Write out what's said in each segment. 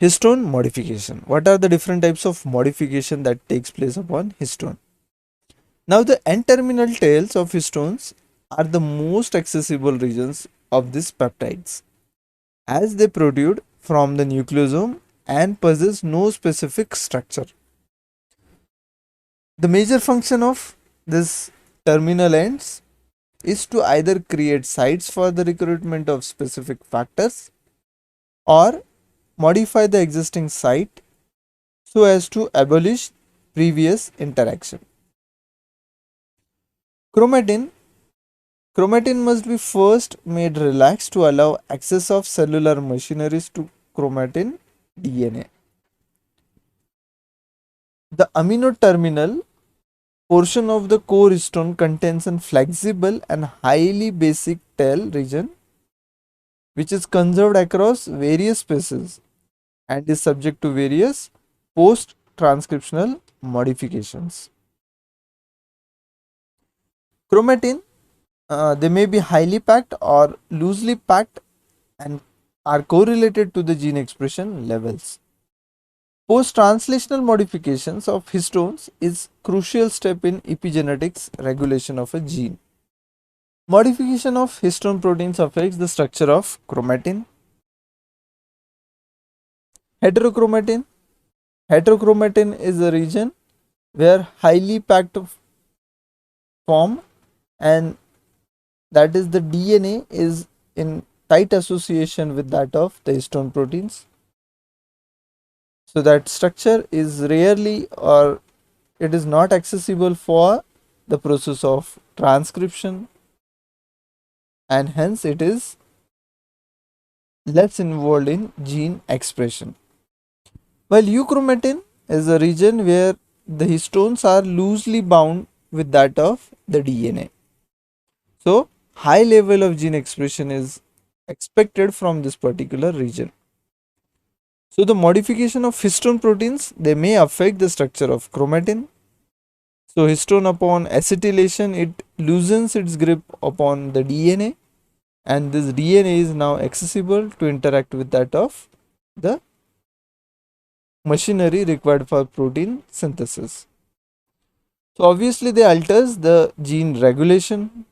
Histone modification. What are the different types of modification that takes place upon histone? Now the N-terminal tails of histones are the most accessible regions of these peptides, as they protrude from the nucleosome and possess no specific structure. The major function of this terminal ends is to either create sites for the recruitment of specific factors or modify the existing site so as to abolish previous interaction. Chromatin Chromatin must be first made relaxed to allow access of cellular machineries to chromatin DNA. The amino terminal portion of the core histone contains a flexible and highly basic tail region which is conserved across various species and is subject to various post-transcriptional modifications. Chromatin, they may be highly packed or loosely packed and are correlated to the gene expression levels. Post-translational modifications of histones is crucial step in epigenetics regulation of a gene. Modification of histone proteins affects the structure of chromatin. Heterochromatin. Heterochromatin is a region where highly packed form, and that is the DNA is in tight association with that of the histone proteins. So that structure is rarely or it is not accessible for the process of transcription, and hence it is less involved in gene expression. While euchromatin is a region where the histones are loosely bound with that of the DNA. So high level of gene expression is expected from this particular region. So the modification of histone proteins, they may affect the structure of chromatin. So histone upon acetylation, it loosens its grip upon the DNA, and this DNA is now accessible to interact with that of the machinery required for protein synthesis. So obviously they alters the gene regulation,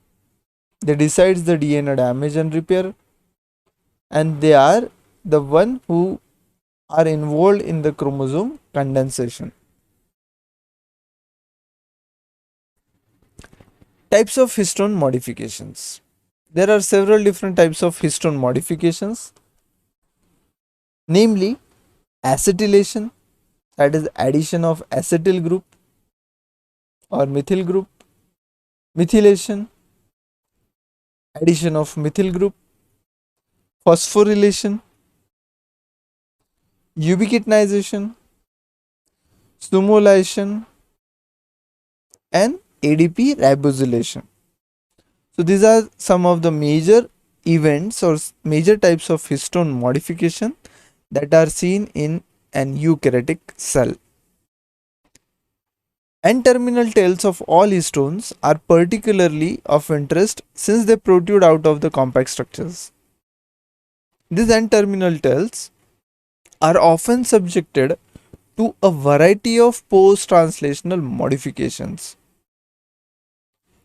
they decides the DNA damage and repair, and they are the one who are involved in the chromosome condensation. Types of histone modifications. There are several different types of histone modifications, namely acetylation, that is addition of acetyl group or methyl group, methylation, addition of methyl group, phosphorylation, ubiquitination, stimulation, and ADP ribosylation. So these are some of the major events or major types of histone modification that are seen in an eukaryotic cell. N-terminal tails of all histones are particularly of interest since they protrude out of the compact structures. These N-terminal tails are often subjected to a variety of post-translational modifications.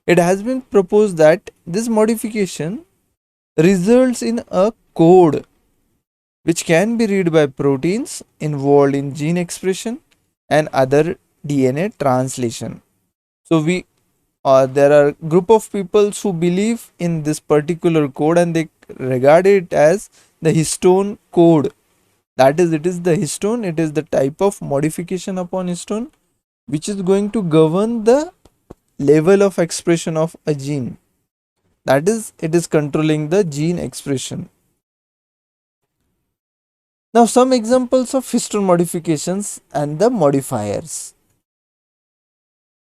It has been proposed that this modification results in a code which can be read by proteins involved in gene expression and other DNA translation. So there are group of people who believe in this particular code and they regard it as the histone code. That is, it is the histone, it is the type of modification upon histone which is going to govern the level of expression of a gene. That is, it is controlling the gene expression. Now some examples of histone modifications and the modifiers.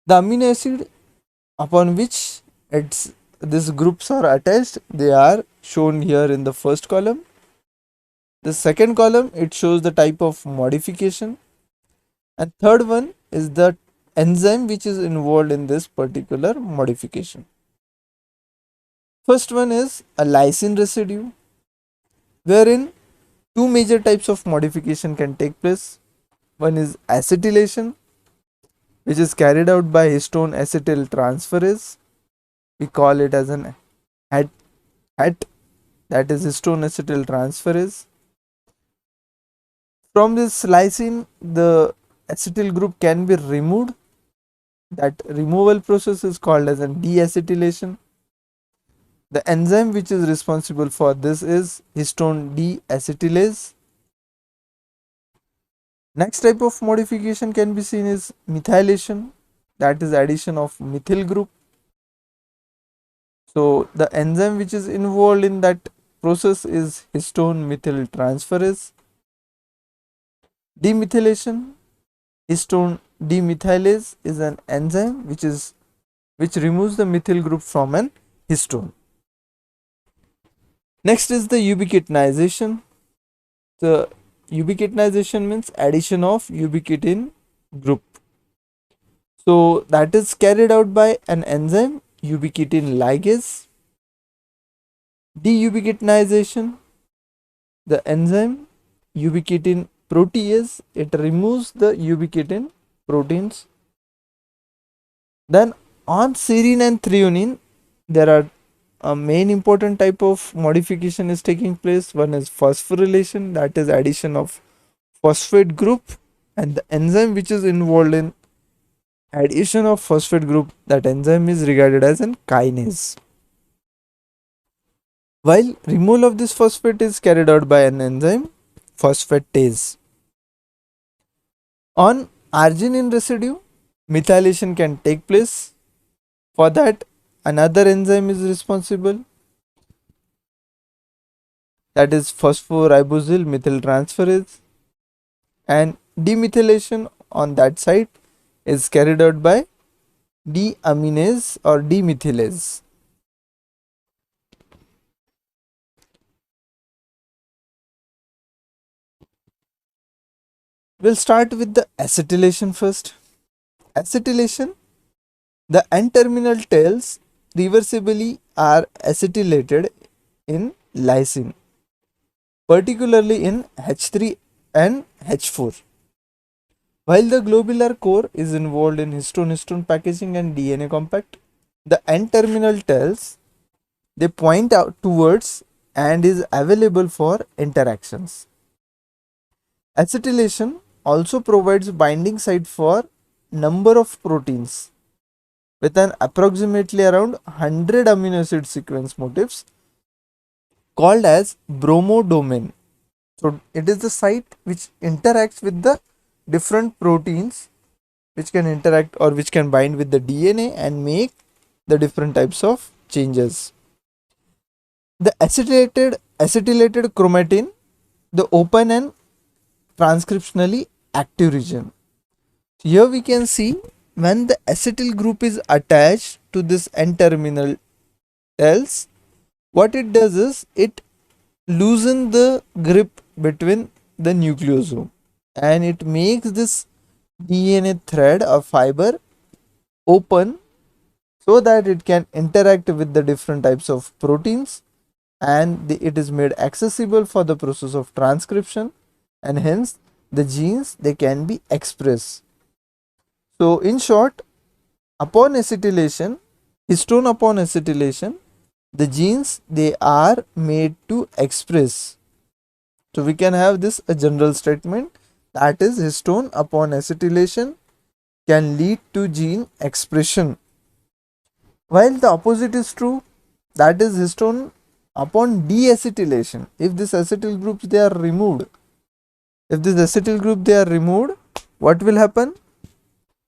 The amino acid upon which these groups are attached, they are shown here in the first column. The second column, it shows the type of modification, and third one is the enzyme which is involved in this particular modification. First one is a lysine residue, wherein Two major types of modification can take place. One is acetylation, which is carried out by histone acetyl transferase. We call it as an HAT, that is histone acetyl transferase. From this lysine, the acetyl group can be removed. That removal process is called as a deacetylation. The enzyme which is responsible for this is histone deacetylase. Next type of modification can be seen is methylation, that is addition of methyl group. So the enzyme which is involved in that process is histone methyl transferase. Demethylation, histone demethylase is an enzyme which removes the methyl group from an histone. Next is the ubiquitination. The ubiquitination means addition of ubiquitin group. So that is carried out by an enzyme ubiquitin ligase. Deubiquitination, the enzyme ubiquitin protease, it removes the ubiquitin proteins. Then on serine and threonine, there are a main important type of modification is taking place. One is phosphorylation, that is addition of phosphate group, and the enzyme which is involved in addition of phosphate group, that enzyme is regarded as an kinase. While removal of this phosphate is carried out by an enzyme phosphatase. On arginine residue, methylation can take place. For that, another enzyme is responsible, that is phosphoribosyl methyltransferase, and demethylation on that side is carried out by deaminase or demethylase. We'll start with the acetylation first. Acetylation, the N-terminal tails reversibly are acetylated in lysine, particularly in H3 and H4. While the globular core is involved in histone-histone packaging and DNA compact, the N-terminal tails, they point out towards and is available for interactions. Acetylation also provides binding site for number of proteins with an approximately around 100 amino acid sequence motifs called as bromodomain. So it is the site which interacts with the different proteins which can interact or which can bind with the DNA and make the different types of changes. The acetylated chromatin, the open and transcriptionally active region. Here we can see when the acetyl group is attached to this N-terminal tails, what it does is it loosens the grip between the nucleosome and it makes this DNA thread or fiber open so that it can interact with the different types of proteins, and it is made accessible for the process of transcription, and hence the genes they can be expressed. So in short, upon acetylation, histone upon acetylation, the genes they are made to express. So we can have this a general statement, that is histone upon acetylation can lead to gene expression. While the opposite is true, that is histone upon deacetylation. If this acetyl groups they are removed, what will happen?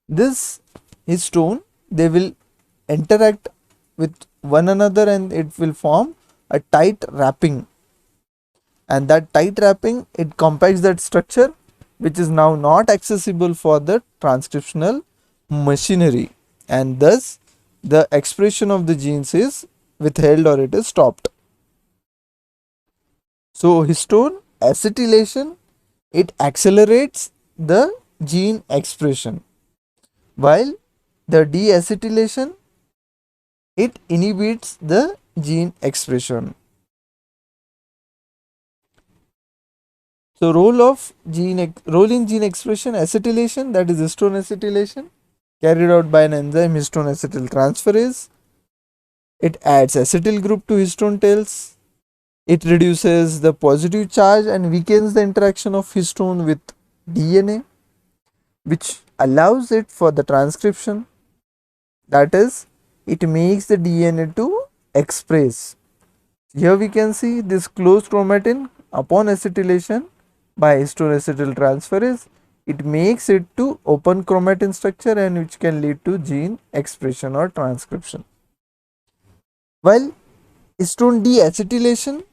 This histone they will interact with one another and it will form a tight wrapping, and that tight wrapping it compacts that structure which is now not accessible for the transcriptional machinery, and thus the expression of the genes is withheld or it is stopped. So histone acetylation it accelerates the gene expression, while the deacetylation it inhibits the gene expression. So role in gene expression, acetylation, that is histone acetylation, carried out by an enzyme histone acetyl transferase. It adds acetyl group to histone tails. It reduces the positive charge and weakens the interaction of histone with DNA, which allows it for the transcription. That is, it makes the DNA to express. Here we can see this closed chromatin upon acetylation by histone acetyl transferase. It makes it to open chromatin structure, and which can lead to gene expression or transcription. While histone deacetylation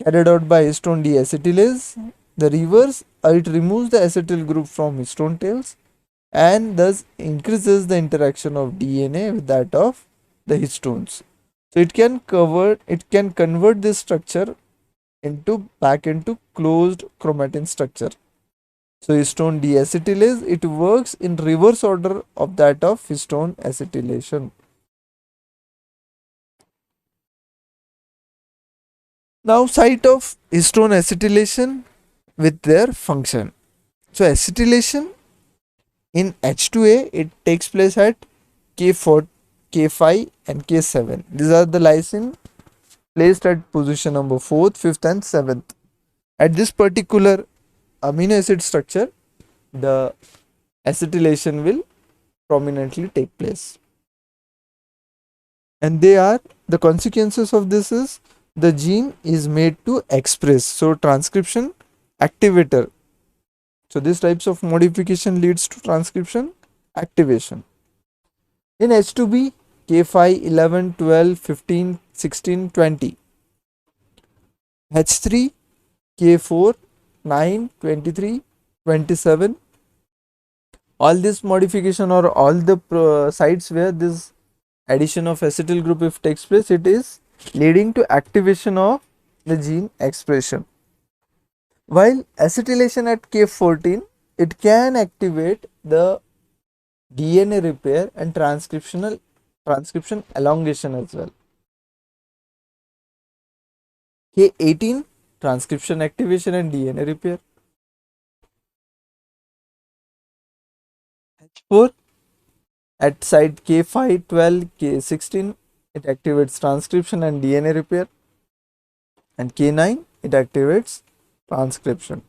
carried out by histone deacetylase, the reverse, it removes the acetyl group from histone tails and thus increases the interaction of DNA with that of the histones. So it can convert this structure back into closed chromatin structure. So histone deacetylase, it works in reverse order of that of histone acetylation. Now site of histone acetylation with their function. So acetylation in H2A, it takes place at K4, K5 and K7. These are the lysine placed at position number 4th, 5th and 7th. At this particular amino acid structure, the acetylation will prominently take place. And the consequences of this is the gene is made to express. So transcription activator. So these types of modification leads to transcription activation. In H2B, K5, 11, 12, 15, 16, 20. H3, K4, 9, 23, 27. All this modification or all the sites where this addition of acetyl group if takes place, it is leading to activation of the gene expression. While acetylation at K14, it can activate the DNA repair and transcription elongation as well. K18, transcription activation and DNA repair. H4, at site K5, 12, K16, it activates transcription and DNA repair. And K9, it activates transcription.